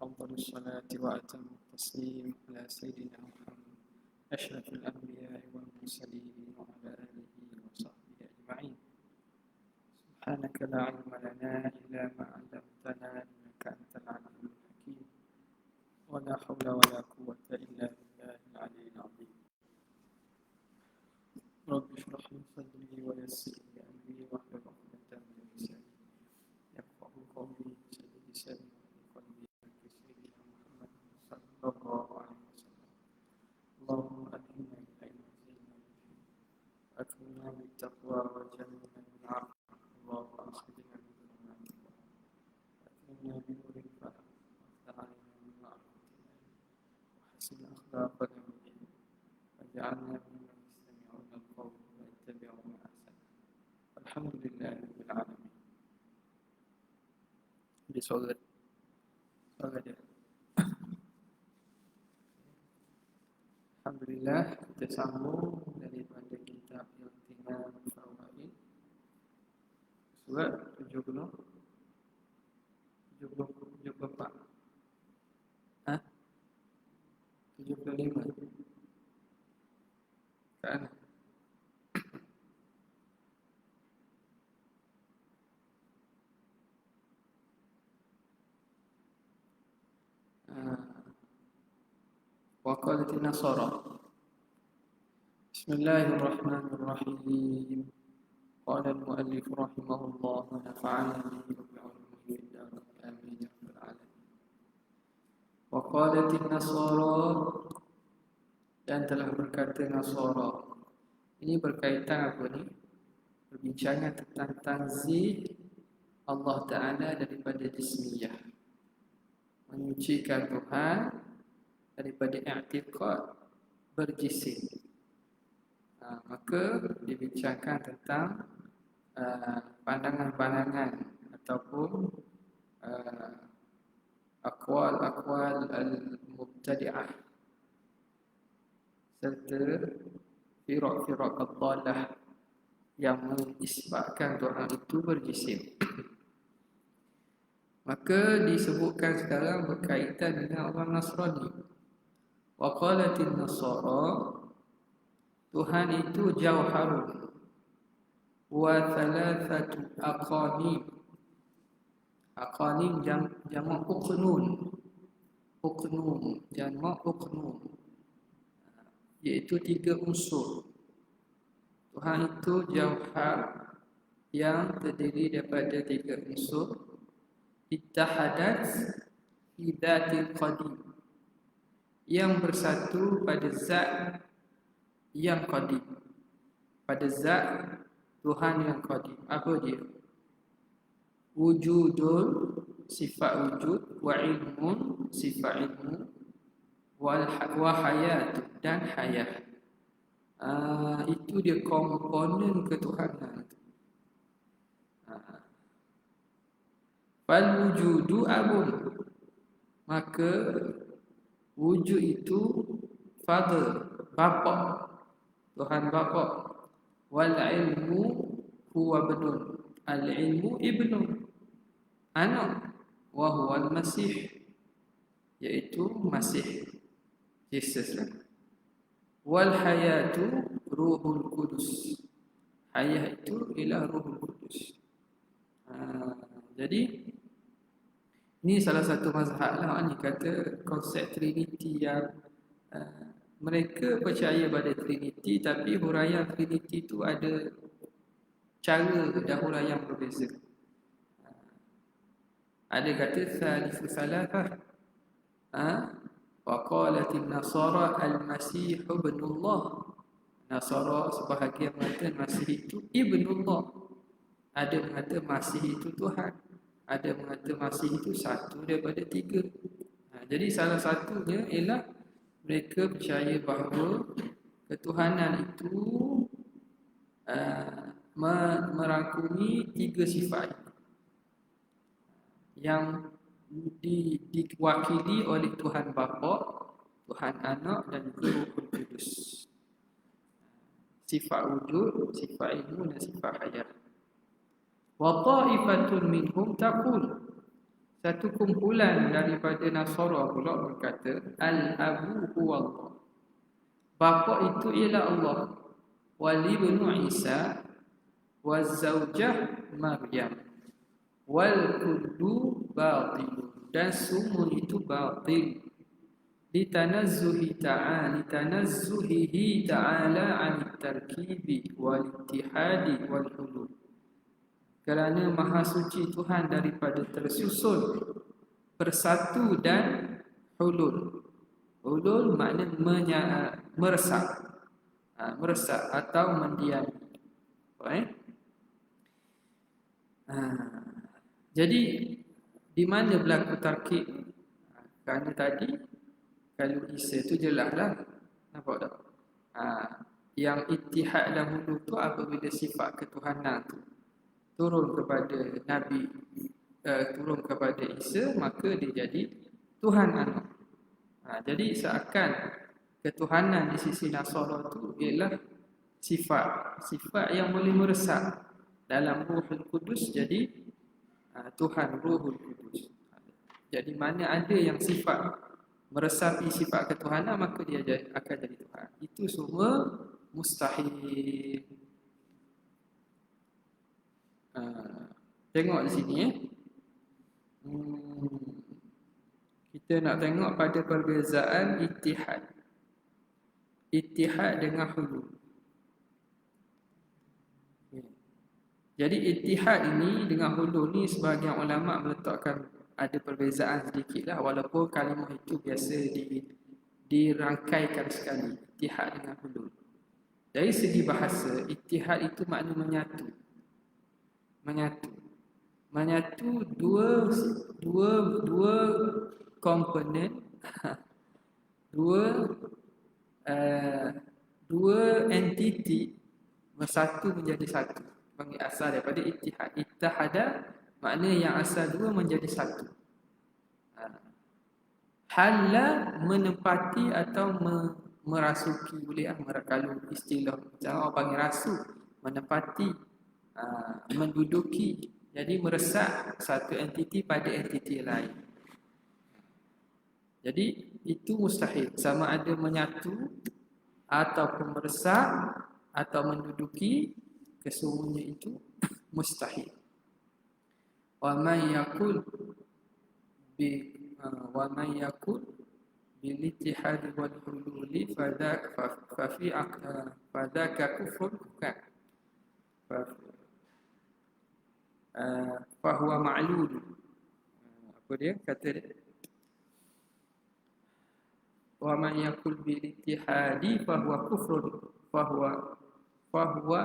أفضل الصلاة وأتم التسليم على سيدنا محمد أشرف الأنبياء والمرسلين وعلى آله وصحبه أجمعين. سبحانك لا علم لنا إلا ما علمتنا إنك أنت العليم الحكيم ولا حول ولا قوة إلا بالله العلي العظيم. رب اشرح لي صدري ويسر لي أمري واحلل عقدة من لساني يفقهوا قولي سدد لساني وقلبي سيدنا محمد صلى الله عليه وسلم. اللهم ألهمنا العلم وزدنا به وأكرمنا بالتقوى وجنبنا بالعفو. اللهم أخرجنا من ظلمات الوهم وأكرمنا بنور الفهم وافتح علينا من معرفة العلم وحسن أخلاقنا بالعلم واجعلنا ممن يستمعون القول ويتبعون أحسنه. الحمد لله رب العالمين. Di solat dia. Alhamdulillah, kita sambung daripada kitab Iltimam Fawaid surat 74. Hah? 75. Kan? وقالت النصارى بسم الله الرحمن الرحيم. قال المؤلف رحمه الله ونفعنا به وبعلومه في الدارين آمين يا رب العالمين. وقالت النصارى, dan telah berkata Nasara. Ini berkaitan apa ni? Perbincangan tentang tanzih Allah Ta'ala daripada jismiyah, menyucikan Tuhan daripada i'tiqad berjisim. Maka dibincangkan tentang pandangan-pandangan ataupun akwal al-mubtadi'ah serta firaq-firaq ad-dalah yang mengisbatkan Tuhan itu berjisim. Maka disebutkan sekarang berkaitan dengan orang Nasrani. Wa qalatin nasara, Tuhan itu jauharun wa thalathatu aqanim. Aqanim jamak uqnun. Uqnum jamak uqnum, iaitu 3 unsur. Tuhan itu jauhar yang terdiri daripada 3 unsur. Ittahadat fi dhatil qadim, yang bersatu pada zat yang qadim, pada zat Tuhan yang qadim. Apa dia? Wujudul, sifat wujud, wa ilmun, sifat ilmu, wa hayat, dan hayat. Itu dia komponen ketuhanan. Fal wujudu abun, maka wujud itu father, bapa, Tuhan bapa. Wal ilmu huwa ibnun, al ilmu ibnu, anak. Wa huwa al masih, iaitu Masih Yesus. Wal hayatu ruhul kudus, hayat itu ialah ruhul kudus. Jadi ini salah satu mazhab lah ni, kata konsep Trinity yang mereka percaya pada Trinity, tapi huraian Trinity itu ada cara dan huraian berbeza. Ada kata salisu salafah, wa qalatin nasara al-masih ibnullah. Nasara sebahagian mengata Masih itu ibnullah. Ada mengata Masih itu Tuhan, ada mengata Masih itu satu daripada 3. Jadi salah satunya ialah mereka percaya bahawa ketuhanan itu merangkumi 3 sifat yang diwakili oleh Tuhan Bapa, Tuhan Anak, dan juga Ruhul Kudus. Sifat wujud, sifat ilmu, dan sifat hayat. Wa ta'ifatun minhum taqul, Satu kumpulan daripada Nasara pula berkata, Al-Abu huwallah. Bapa itu ialah Allah. Wal ibnu Isa waz zaujah Maryam. Wal kullu batil. Dan semua itu batil. Litanazzuhihi ta'ala 'anil tarkibi wal ittihadi wal hulul. Kerana maha suci Tuhan daripada tersusun, bersatu dan hulul. Hulul makna meresap. Meresap atau mendiam. Jadi di mana berlaku tarkib? Kerana tadi kalau Isa tu jelaslah, nampak tak? Yang ittihad dahulu tu apabila sifat ketuhanan tu turun kepada Nabi, turun kepada Isa, maka dia jadi Tuhan anak. Jadi seakan ketuhanan di sisi Nasara tu ialah sifat yang boleh meresap dalam Ruhul Kudus, jadi Tuhan Ruhul Kudus. Jadi mana ada yang sifat meresapi sifat ketuhanan, maka dia akan jadi Tuhan. Itu semua mustahil. Tengok di sini kita nak tengok pada perbezaan ittihad dengan hulul. Jadi ittihad ini dengan hulul ni sebahagian ulama meletakkan ada perbezaan sedikitlah, walaupun kalimah itu biasa dirangkaikan sekali, ittihad dengan hulul. Dari segi bahasa, ittihad itu makna menyatu dua komponen, dua entiti bersatu menjadi satu. Panggil asal daripada ittihad. Ittihada makna yang asal dua menjadi satu. Halla menempati atau merasuki, boleh kalau istilah cara orang panggil rasuk, menempati, menduduki, jadi meresap satu entiti pada entiti lain. Jadi itu mustahil, sama ada menyatu ataupun meresap atau menduduki, kesemuanya itu mustahil. Wa man yakul bil ittihad wal hululi fadzaka kufrun bukan fa huwa ma'lul. Apa dia kata dia? Wa man yakul bil ittihadi fa huwa kufrun fa huwa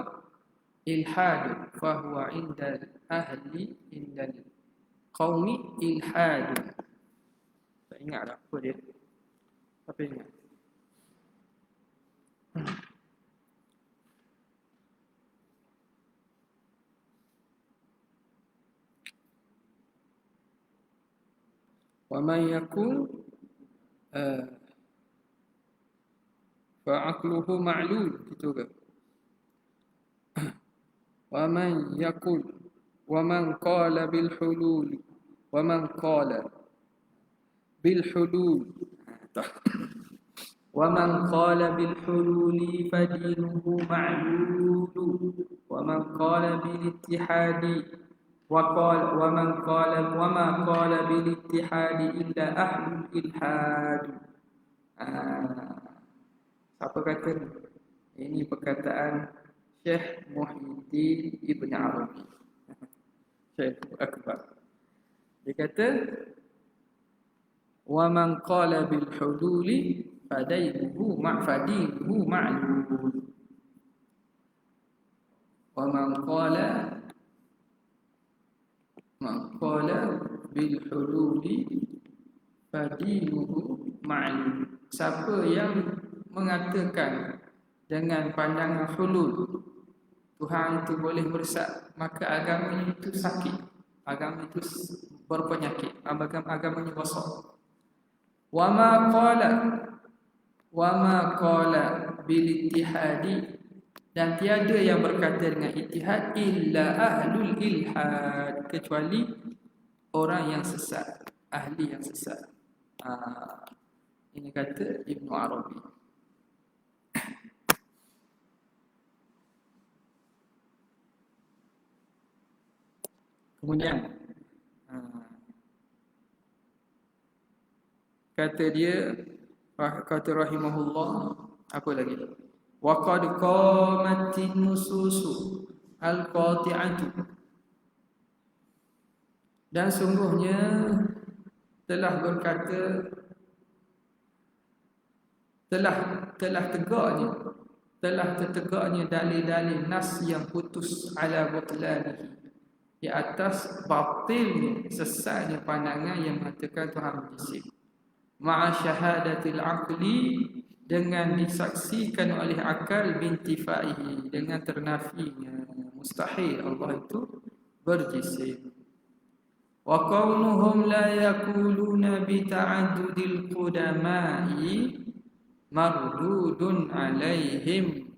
ilhad fa huwa indal qaumi ilhad. Tak ingat dah apa dia. Apa ingat? Wa man yakul fa aqluhu ma'lul, gitu ke? Wa man yakul wa man qala bil hulul wa man qala bil hulul wa man qala bil hululi fadinuhu ma'lul wa man qala bil ittihadi wa man qala bil ittihadi illa ahlul ilhad. Siapa kata ni? Ini perkataan Syekh Muhyiddin Ibn Arabi, Syekh Akbar. Dia kata, wa man qala bil hululi fadinuhu ma'lul. Wa man qala bil hululi fadinuhu ma'lul. Siapa yang mengatakan dengan pandangan hulul Tuhan itu boleh meresap, maka agamanya itu sakit, agama itu berpenyakit, agamanya rosak. Wa ma qala bil ittihadi, dan tiada yang berkata dengan ittihad illa ahlul ilhad, kecuali orang yang sesat, ahli yang sesat. Ini kata Ibnu Arabi. Kemudian kata dia, kata rahimahullah, apa lagi? Wa qad qamatin nususu al-qati'atu, dan sungguhnya telah berkata, telah tegaknya, telah tertegaknya dalil-dalil nas yang putus ala butlanihi, di atas batilnya, sesatnya pandangan yang mengatakan Tuhan berjisim, ma'a syahadatil aqli, dengan disaksikan oleh akal, bintifaihi, dengan ternafinya, mustahil Allah itu berjisim. Wa qawluhum la yaquluna bi ta'addudil qudama'i mardudun alaihim.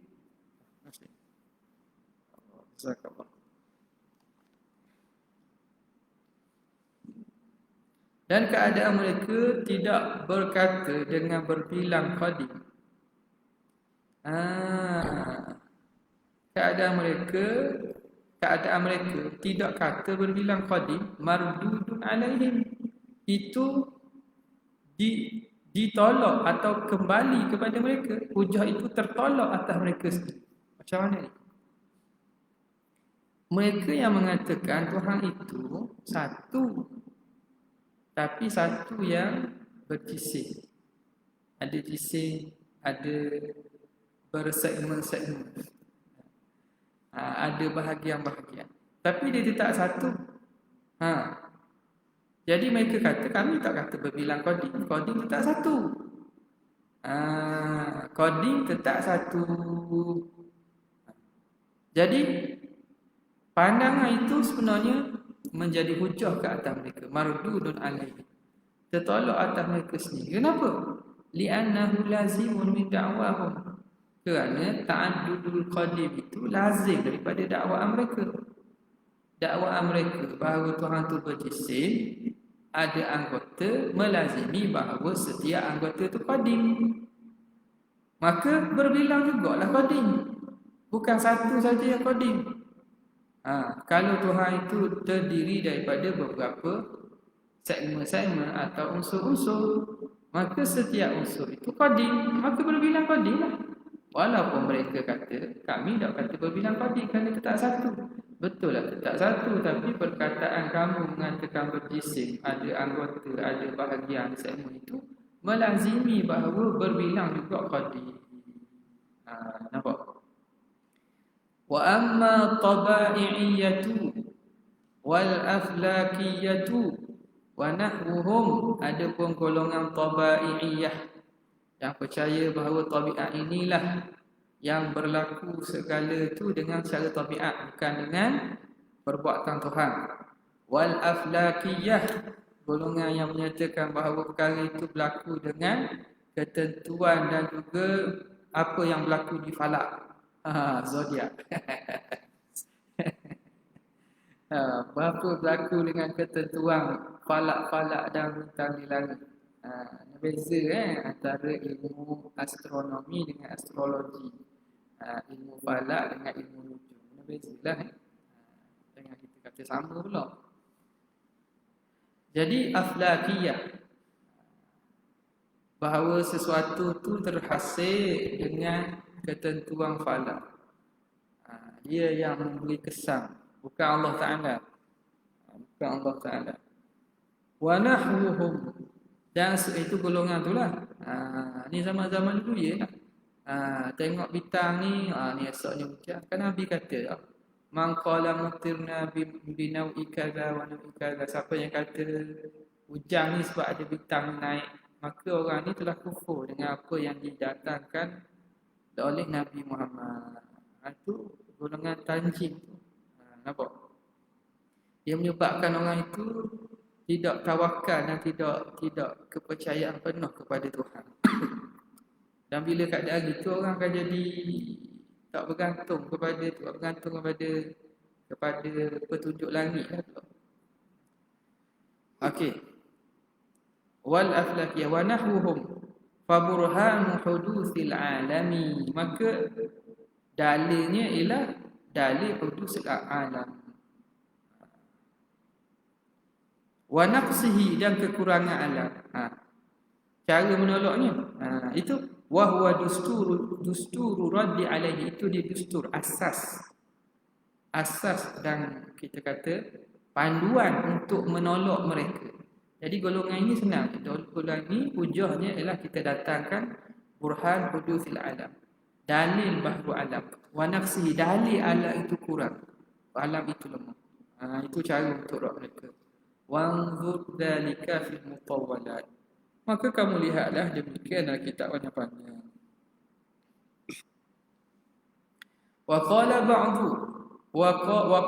Dan keadaan mereka tidak berkata dengan berbilang qadim. Keadaan mereka tidak kata berbilang qadim, mardudun alaihim, itu ditolak atau kembali kepada mereka. Hujah itu tertolak atas mereka sendiri. Macam mana ni? Mereka yang mengatakan Tuhan itu satu, tapi satu yang berjisim. Ada jisim, ada bersegmen-segmen, ada bahagian-bahagian, tapi dia tak satu. Jadi mereka kata, kami tak kata berbilang qadim. Qadim tetap satu. Qadim tetap satu. Jadi pandangan itu sebenarnya menjadi hujah ke atas mereka, mardudun alaihi, tertolak atas mereka sendiri. Kenapa? Li'annahu lazimun min da'wahum, kerana ta'addudul qadim itu lazim daripada dakwaan mereka. Dakwaan mereka bahawa Tuhan itu berjisim, ada anggota melazimi bahawa setiap anggota itu qadim. Maka berbilang jugalah qadim, bukan satu saja yang qadim. Kalau Tuhan itu terdiri daripada beberapa segmen-segmen atau unsur-unsur, maka setiap unsur itu qadim, maka berbilang qadim lah. Walaupun mereka kata, kami tak kata berbilang qadim kerana tetap satu. Betul lah tetap satu, tapi perkataan kamu mengatakan berjisim, ada anggota, ada bahagian segmen itu melazimi bahawa berbilang juga qadim. Nampak? Wa amma taba'iyyatu wal aflakiyatu wa nahwuhum, adapun golongan taba'iyyah yang percaya bahawa tabiat inilah yang berlaku segala itu dengan cara tabiat, bukan dengan perbuatan Tuhan. Wal aflakiyah, golongan yang menyatakan bahawa perkara itu berlaku dengan ketentuan dan juga apa yang berlaku di falak, zodiak. Berapa berlaku dengan ketentuan falak-falak dan bintang di langit. Beza antara ilmu astronomi dengan astrologi, ilmu falak dengan ilmu nujum. Bezalah. Jangan kita kata sama pula. Jadi aflakiyah, bahawa sesuatu tu terhasil dengan ketentuan falak. Dia yang memberi kesan, bukan Allah Ta'ala. Bukan Allah Ta'ala. Wa nahwuhum, dan itu golongan tu lah. Ni zaman-zaman dulu je lah. Tengok bintang ni, ni esoknya hujan. Kan Nabi kata, man qala mutirna binau'i kadza wa nau'i kadza, siapa yang kata hujan ni sebab ada bintang naik, maka orang ni telah kufur dengan apa yang didatangkan oleh Nabi Muhammad. Itu golongan tanjim tu. Nampak? Dia menyebabkan orang itu tidak tawakal dan tidak kepercayaan penuh kepada Tuhan. Dan bila keadaan gitu, orang akan jadi tak bergantung kepada tu, bergantung kepada petunjuk langit lah. Okey. Wal aflakiyah wa nahwuhum fa burhanu hudutsil alami. Maka dalilnya ialah dalil hudutsil alam. Wa naqsihi, dan kekurangan alam. Cara menolaknya itu wa huwa dusturu raddi alaihi, itu dia dustur, asas dan kita kata panduan untuk menolak mereka. Jadi golongan ini senang. Golongan ini hujahnya ialah kita datangkan burhan hudutsil alam, dalil bahawa alam, wa naqsihi, dalil alam itu kurang, alam itu lemah. Itu cara untuk rak mereka. Wanzur dzalika fil mutawwalat. Maka kamu lihatlah demikianlah kitab yang panjang. Wa qala ba'du wa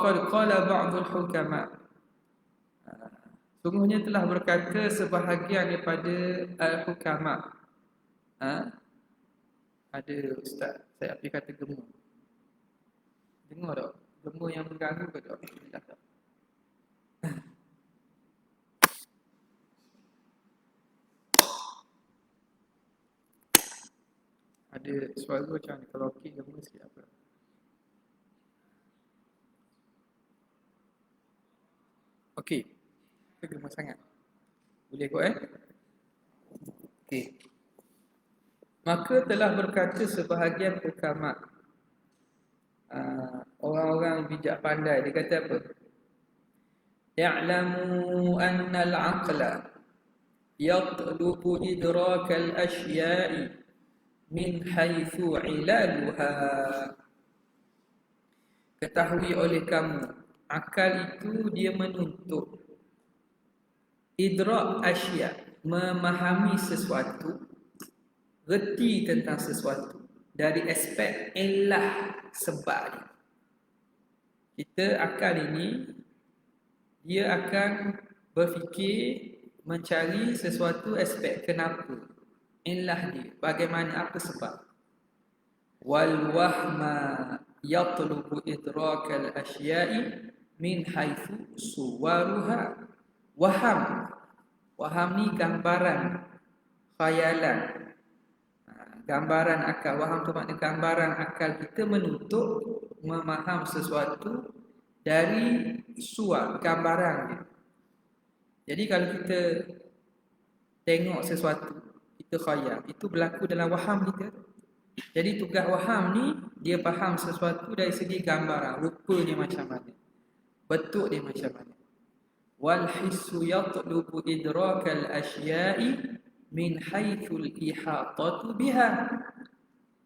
qad qala ba'dul hukama. Sungguhnya telah berkata sebahagian daripada al-hukama. Ada ustaz, saya pergi kata gemuk. Dengar tak? Gemuk yang mengganggu ke tak? Ada suara macam ni, kalau okey gemuk sikit apa? Okey. Gemuk sangat. Boleh kot Okey. Maka telah berkata sebahagian hukama, orang-orang bijak pandai, dia kata apa? Ya'lamu anna al-aqla yatlubu idrakal asya'i min haythu ilaluha. Ketahui oleh kamu, akal itu dia menuntut idrak asya', memahami sesuatu, reti tentang sesuatu dari aspek illah, sebab dia. Kita akal ini dia akan berfikir mencari sesuatu aspek kenapa, illah dia, bagaimana, apa sebab. Wal wahma yatlubu idrakal asya'i min haitsu suwaruha. Waham ni gambaran, khayalan, gambaran akal. Waham tu makna gambaran akal kita menuntut memaham sesuatu dari suar, gambaran dia. Jadi kalau kita tengok sesuatu, kita khayal, itu berlaku dalam waham kita. Jadi tugas waham ni, dia faham sesuatu dari segi gambaran, rupanya macam mana, bentuk dia macam mana. Wal hissu yatlubu idrakal asya'i min haythul ihatatu biha.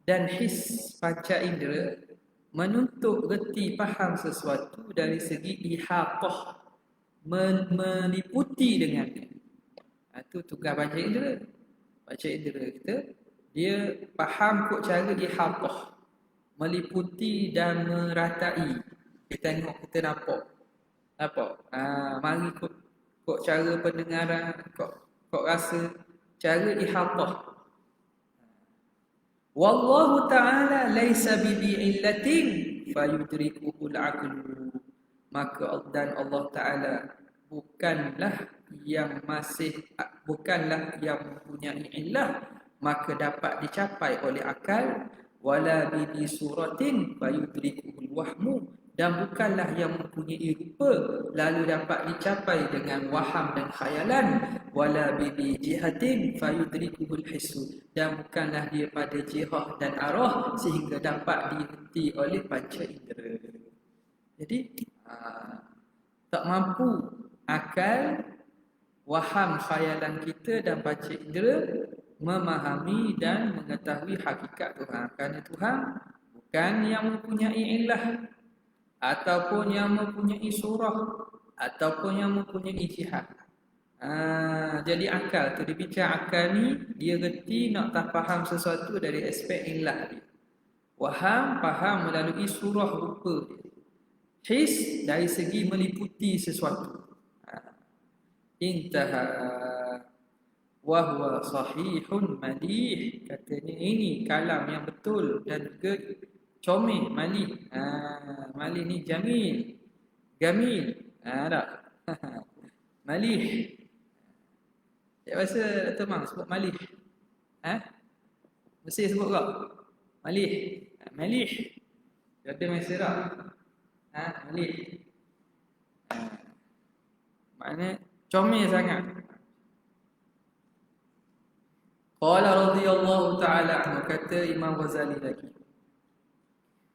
Dan his, panca indera, menuntut reti faham sesuatu dari segi ihatah, meliputi dengannya. Itu tugas panca indera. Panca indera kita, dia faham kok cara ihatah, meliputi dan meratai. Kita tengok, kita nampak. Mari kok cara pendengaran, kok rasa, cara ihatah. Wallahu ta'ala laysa bi'illatin fayudrikuhul aqlu. Maka dan Allah Ta'ala bukanlah yang mempunyai illah, maka dapat dicapai oleh akal. Wala bi suratin fayudrikuhul wahmu, dan bukanlah yang mempunyai rupa lalu dapat dicapai dengan waham dan khayalan. Wala bi jihatin fayudrikuhul hissu, dan bukanlah dia pada jihah dan arah sehingga dapat dihenti oleh panca indera. Jadi tak mampu akal, waham, khayalan kita dan panca indera memahami dan mengetahui hakikat Tuhan. Kerana Tuhan bukan yang mempunyai illah, ataupun yang mempunyai surah, ataupun yang mempunyai jihad. Jadi akal tu, dia bincang akal ni, dia reti nak tak faham sesuatu dari aspek illah dia. Waham, faham melalui surah rupa dia. His, dari segi meliputi sesuatu. Intaha wa huwa sahihun madih. Katanya ini kalam yang betul dan juga comel, malih. Malih ni jamil, gamil. Tak? Malih. Cik bahasa Dr. Mang sebut malih. Mesti sebut kau. Malih. Malih. Kata Mesir tak? Malih. Maknanya comel sangat. Qala radhiyallahu ta'ala anhu, kata Imam Ghazali lagi.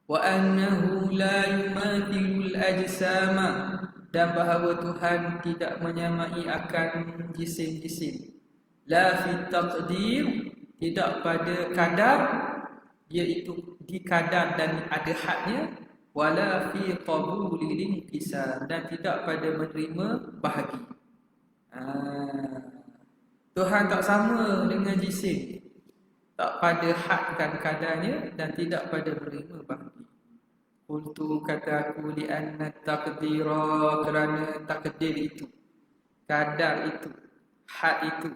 Wa annahu la yumathilul ajsama, dan bahawa Tuhan tidak menyamai akan jisim-jisim. La fi taqdir, tidak pada kadar, iaitu di kadar dan ada hadnya. Wala fi qabulil inqisam, dan tidak pada menerima bahagi. Tuhan tak sama dengan jisim, tak pada hadkan kadarnya dan tidak pada menerima bahagi. Qultu, kata aku, li anna taqdira, kerana takdir itu, kadar itu, had itu,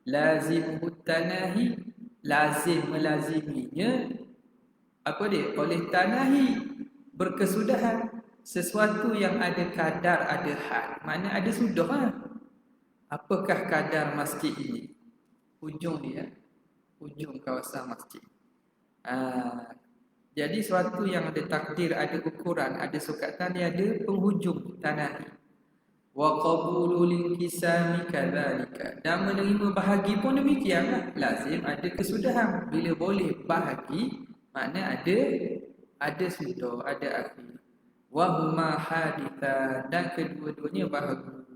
lazim tanahi, lazim melaziminya apa dia? Oleh tanahi, berkesudahan. Sesuatu yang ada kadar, ada had, makna ada sudah lah. Apakah kadar masjid ini? Hujung dia, hujung kawasan masjid. Jadi sesuatu yang ada takdir, ada ukuran, ada sukatan, dia ada penghujung tanahi. Wa qabulul inqisami kadzalika, dan menerima bahagi pun demikianlah. Lazim ada kesudahan. Bila boleh bahagi, makna ada sudah, ada akhir. Wa huma hadithan, dan kedua-duanya bahagia.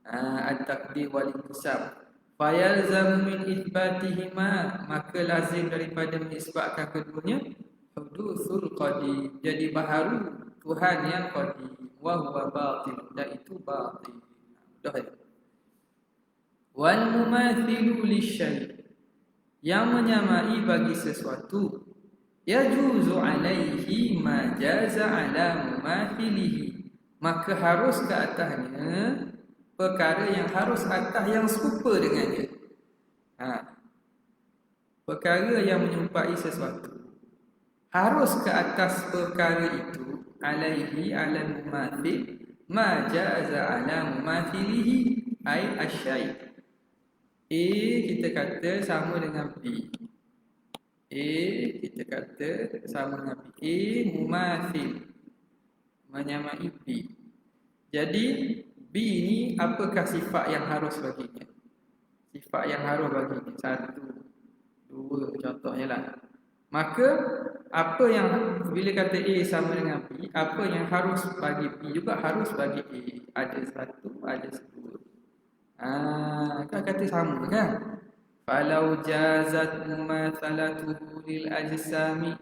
At-taqdir wal inqisam. Fayalzamu min itsbatihima, maka lazim daripada menisbatkan keduanya hudusul qadim, jadi baharu Tuhan yang qadim. Wa huwa batil, dan itu batil. Dah ya. Wal mumathilu lisyai', yang menyamai bagi sesuatu, yajuzu alaihi ma jaza ala mumathilihi, maka harus ke atasnya perkara yang harus atas yang serupa dengannya. Perkara yang menyerupai sesuatu harus ke atas perkara itu, alaihi ala mumathil ma jaza ala mumathilihi, ai asyai'. A kita kata sama dengan B. A kita kata sama dengan B. A mumathil, menyamai B. Jadi B ni apakah sifat yang harus baginya? Sifat yang harus baginya 1, 2 contohnya lah. Maka apa yang bila kata A sama dengan B, apa yang harus bagi B juga harus bagi A. Ada 1, ada 2. Kan kata sama kan? Falau jazat mumathalatuhu lil ajsami,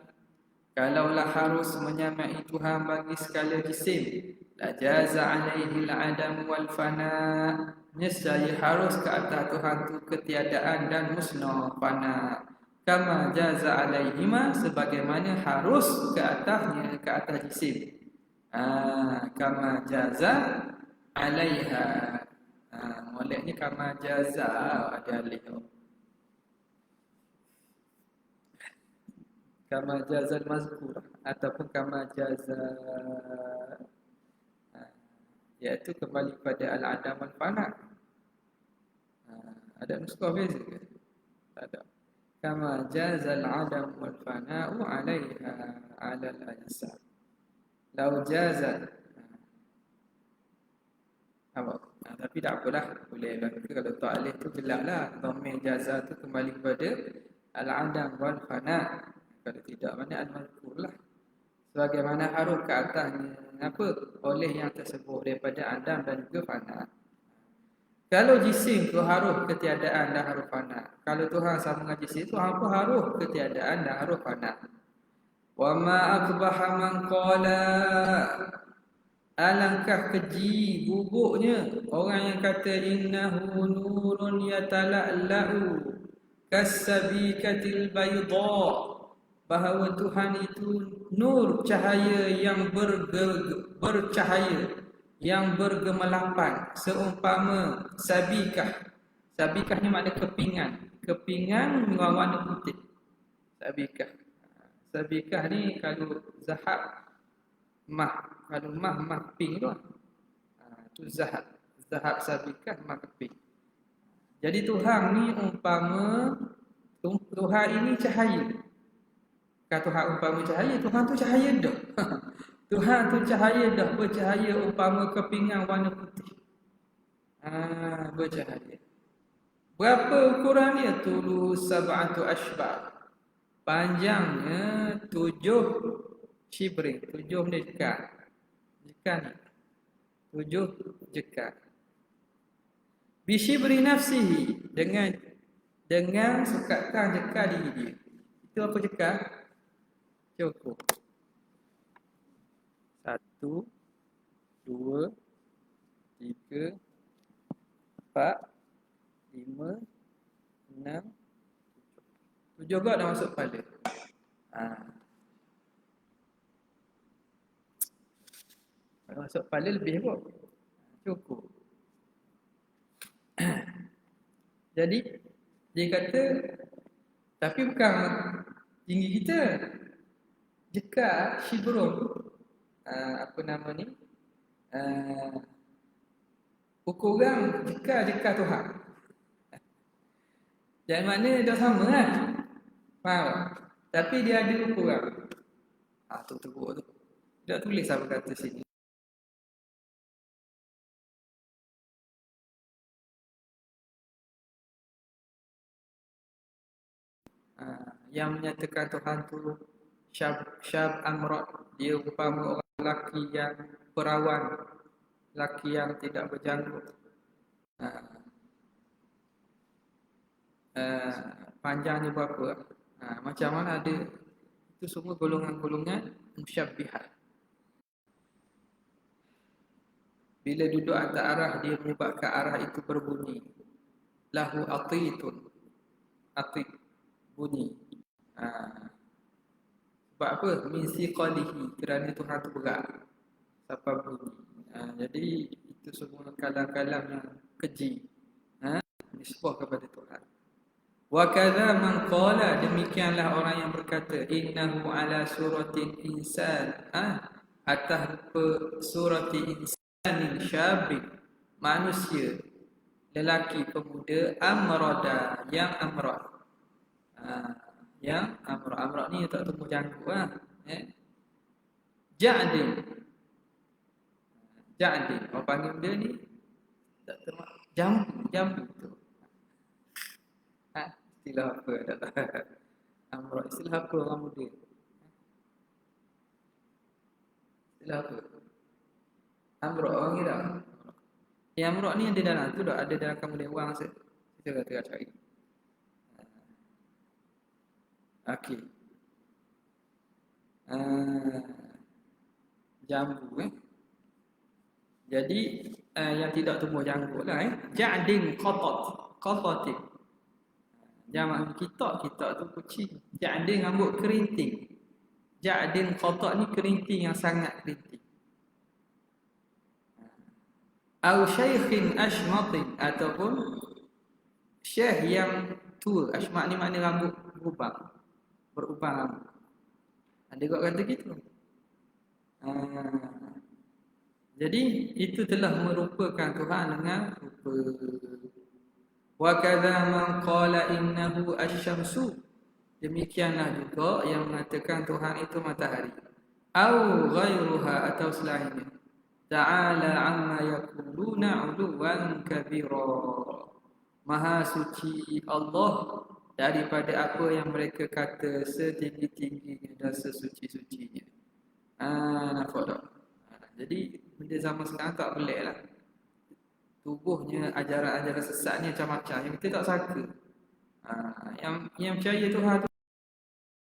kalaulah harus menyamai Tuhan bagi segala jisim, la jaza alaihi al-adam wal fana, nescaya harus ke atas Tuhan tu ketiadaan dan musnah, fana. Kama jaza alaihima, sebagaimana harus ke atasnya, ke atas jisim. Kama jaza alaiha. Molek ni kama jaza, ada alih. Kama jaza al-mazkur ataupun kama jaza, iaitu kembali pada al-adam al-fana. Ada nuskah beza ke? Tak ada. Kama jaza al-adam wal-fana'u 'alaiha 'ala al-ajsam. Lau jaza apa? Tapi tak apalah, boleh lah. Kalau tak alih tu jelaslah. Dhamir jaza tu kembali kepada al-adam wal-fana'. Kalau tidak, mana al-mazkur lah. Sebagaimana harus ke atasnya apa? Oleh yang tersebut daripada adam dan juga fana. Kalau jisim tu harus ketiadaan dan harus fana. Kalau Tuhan sama dengan jisim tu, apa harus ketiadaan dan harus fana. Wa ma aqbaha man qala, alangkah keji bubuknya orang yang kata innahu nurun yatala'la'u kasabikatil bayda, bahawa Tuhan itu nur, cahaya yang bercahaya, yang bergemelapan, seumpama sabikah. Sabikah ni makna kepingan. Kepingan berwarna putih. Sabikah. Sabikah ni kalau zahab mah, kalau mah pink tu. Tu zahab. zahab sabikah makfi. Jadi Tuhan ni umpama Tuhan ini cahaya. Kan Tuhan umpama cahaya, Tuhan tu cahaya dah. Tuhan tu cahaya dah, bercahaya umpama kepingan warna putih. Bercahaya. Berapa ukurannya? Tulu sab'atu ashbar. Panjangnya 7 shibrin, 7 dekat. Dekat ni. 7 dekat. Bishibri nafsihi, dengan sukatan dekat diri dia. Itu apa dekat? Cukup. 1 2 3 4 5 6 7 juga dah masuk kepala. Kalau masuk kepala lebih kot. Cukup. Jadi dia kata tapi bukan tinggi kita. Dekat Shibrun. Apa nama ni? Ukuran dekat Tuhan. Dan makna dah sama kan? Faham? Tapi dia ada ukuran. Tu teruk tu. Dia tulis apa kata sini. Yang menyatakan Tuhan tu Syab Amrod. Dia umpama orang lelaki yang perawan, lelaki yang tidak berjanggut. Panjangnya berapa? Macam mana ada. Itu semua golongan-golongan musyabbihat. Bila duduk atas arah, dia menyebabkan arah itu berbunyi. Lahu atitun. Atit bunyi. Sebab apa? Min siqalihi, kerana Tuhan tu berat. Sampai bunyi. Jadi itu semua kalam-kalam yang keji. Nisbah kepada Tuhan. Wa kadza man qala, demikianlah orang yang berkata innahu ala suratin insan, atas surati insanin syabik, manusia lelaki pemuda, amrada, yang amrad. Yang amrad ni tak tumbuh janggut Ja'din. Orang panggil dia ni tak termak jambu tu. Istilah apa adalah amrad. Istilah apa orang muda? Istilah apa? Amrad orang kira. Yang amrad ni ada dalam tu dah, ada dalam kamu dewang kita tengah cari. Okey. Jambu Jadi yang tidak tumbuh janggut lah Ja'din qatatin. Jamak kitab tu kucing. Ja'din rambut kerinting. Ja'din qatat ni kerinting yang sangat kerinting. Au syaikhin ashmatin, ataupun syekh yang tua. Ashmat ni makna rambut berubah rambut. Ada kau kata gitu. Jadi itu telah merupakan Tuhan dengan rupa. Wa kadza man qala innahu asy-syamsu, demikianlah juga yang mengatakan Tuhan itu matahari. Au ghairuha, atau selainnya. Ta'ala amma yaquluna 'uluwan kabira. Maha suci Allah daripada apa yang mereka kata setinggi-tingginya dan sesuci-sucinya. Nampak tak? Jadi benda zaman sekarang tak pelik lah. Tubuhnya ajaran-ajaran sesat ni macam-macam yang kita tak sangka. Yang percaya Tuhan tu